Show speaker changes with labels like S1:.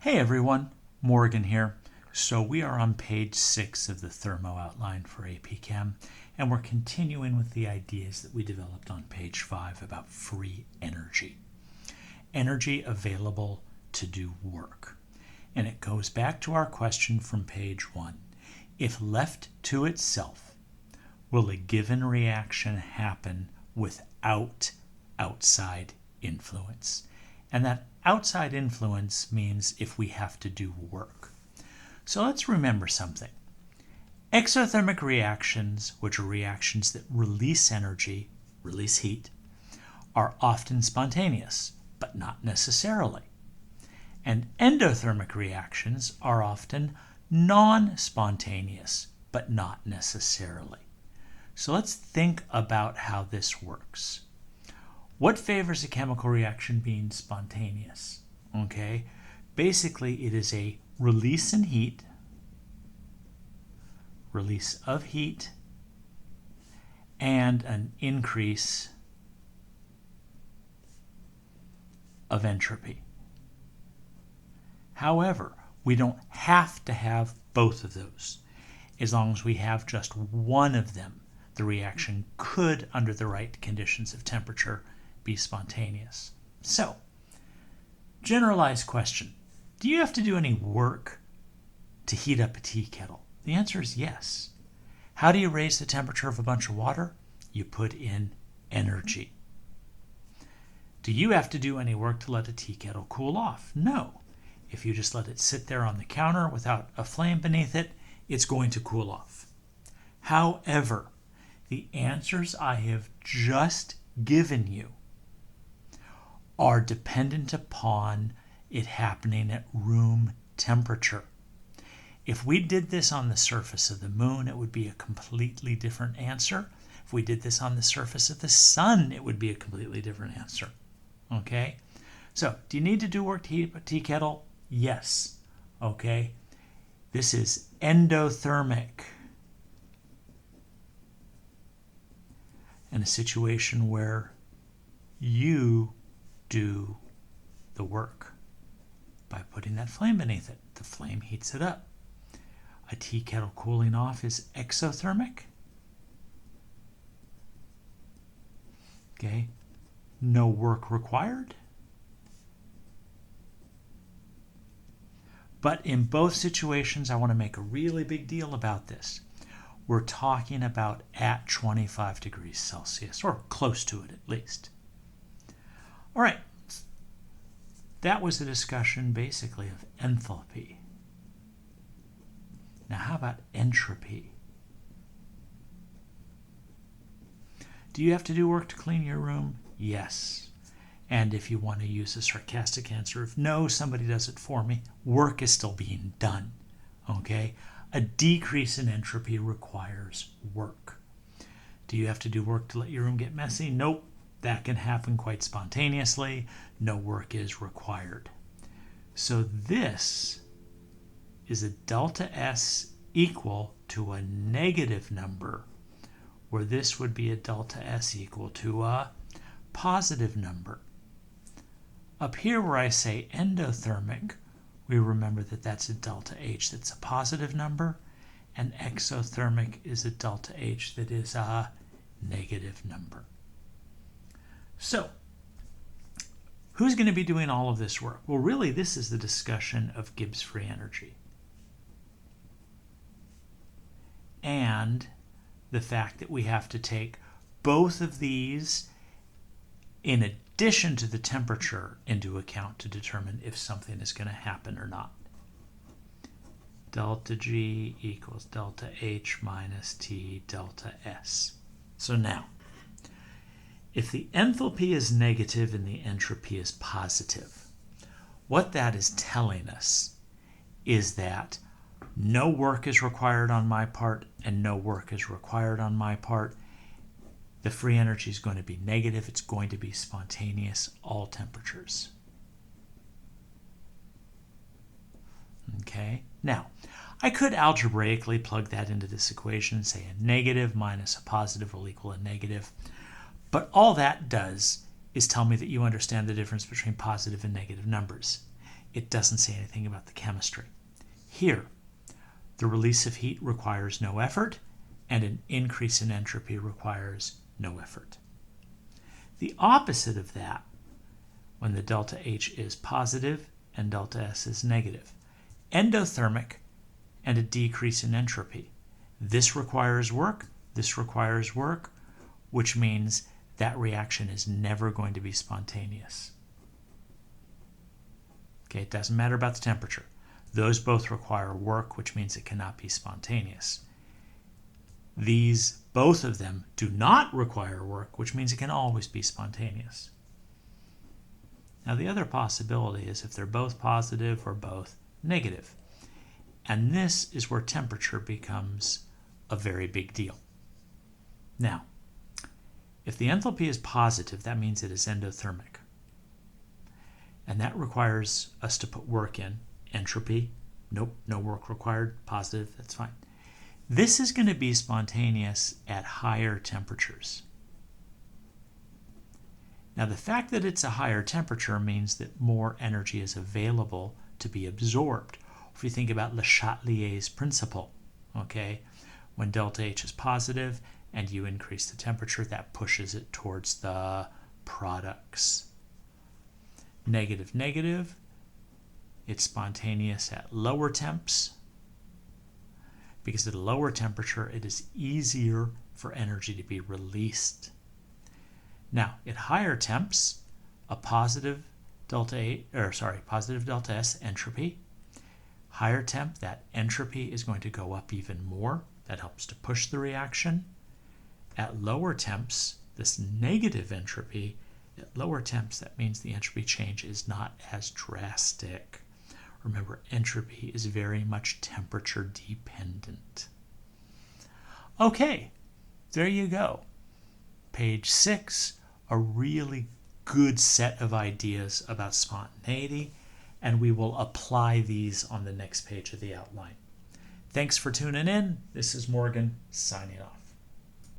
S1: Hey everyone, Morgan here. So we are on page 6 of the Thermo outline for AP Chem, and we're continuing with the ideas that we developed on page 5 about free energy. Energy available to do work. And it goes back to our question from page 1. If left to itself, will a given reaction happen without outside influence? And that outside influence means if we have to do work. So let's remember something. Exothermic reactions, which are reactions that release energy, release heat, are often spontaneous, but not necessarily. And endothermic reactions are often non-spontaneous, but not necessarily. So let's think about how this works. What favors a chemical reaction being spontaneous? Okay, basically it is a release in heat, release of heat, and an increase of entropy. However, we don't have to have both of those. As long as we have just one of them, the reaction could, under the right conditions of temperature, be spontaneous. So, generalized question. Do you have to do any work to heat up a tea kettle? The answer is yes. How do you raise the temperature of a bunch of water? You put in energy. Do you have to do any work to let a tea kettle cool off? No. If you just let it sit there on the counter without a flame beneath it, it's going to cool off. However, the answers I have just given you are dependent upon it happening at room temperature. If we did this on the surface of the moon, it would be a completely different answer. If we did this on the surface of the sun, it would be a completely different answer. Okay? So, do you need to do work to heat up a tea kettle? Yes. Okay? This is endothermic. In a situation where you do the work by putting that flame beneath it. The flame heats it up. A tea kettle cooling off is exothermic. Okay, no work required. But in both situations, I want to make a really big deal about this. We're talking about at 25 degrees Celsius, or close to it at least. All right, that was a discussion basically of enthalpy. Now how about entropy? Do you have to do work to clean your room? Yes. And if you want to use a sarcastic answer of no, somebody does it for me, work is still being done. Okay? A decrease in entropy requires work. Do you have to do work to let your room get messy? Nope. That can happen quite spontaneously. No work is required. So this is a delta S equal to a negative number, where this would be a delta S equal to a positive number. Up here where I say endothermic, we remember that that's a delta H that's a positive number, and exothermic is a delta H that is a negative number. So, who's going to be doing all of this work? Well, really, this is the discussion of Gibbs free energy. And the fact that we have to take both of these in addition to the temperature into account to determine if something is going to happen or not. Delta G equals delta H minus T delta S. So now, if the enthalpy is negative and the entropy is positive, what that is telling us is that no work is required on my part and no work is required on my part. The free energy is going to be negative. It's going to be spontaneous, all temperatures. Okay, now I could algebraically plug that into this equation and say a negative minus a positive will equal a negative. But all that does is tell me that you understand the difference between positive and negative numbers. it doesn't say anything about the chemistry. Here, the release of heat requires no effort, and an increase in entropy requires no effort. The opposite of that, when the delta H is positive and delta S is negative, endothermic and a decrease in entropy. This requires work, which means that reaction is never going to be spontaneous. Okay, it doesn't matter about the temperature. Those both require work, which means it cannot be spontaneous. Both of them do not require work, which means it can always be spontaneous. Now, the other possibility is if they're both positive or both negative. And this is where temperature becomes a very big deal. Now, if the enthalpy is positive, that means it is endothermic. And that requires us to put work in. Entropy, nope, no work required. Positive, that's fine. This is going to be spontaneous at higher temperatures. Now, the fact that it's a higher temperature means that more energy is available to be absorbed. If you think about Le Chatelier's principle, okay, when delta H is positive and you increase the temperature, that pushes it towards the products. Negative, negative, it's spontaneous at lower temps, because at a lower temperature it is easier for energy to be released. Now, at higher temps, a positive delta S entropy, higher temp, that entropy is going to go up even more. That helps to push the reaction. At lower temps, this negative entropy, at lower temps, that means the entropy change is not as drastic. Remember, entropy is very much temperature dependent. Okay, there you go. Page 6, a really good set of ideas about spontaneity, and we will apply these on the next page of the outline. Thanks for tuning in. This is Morgan signing off.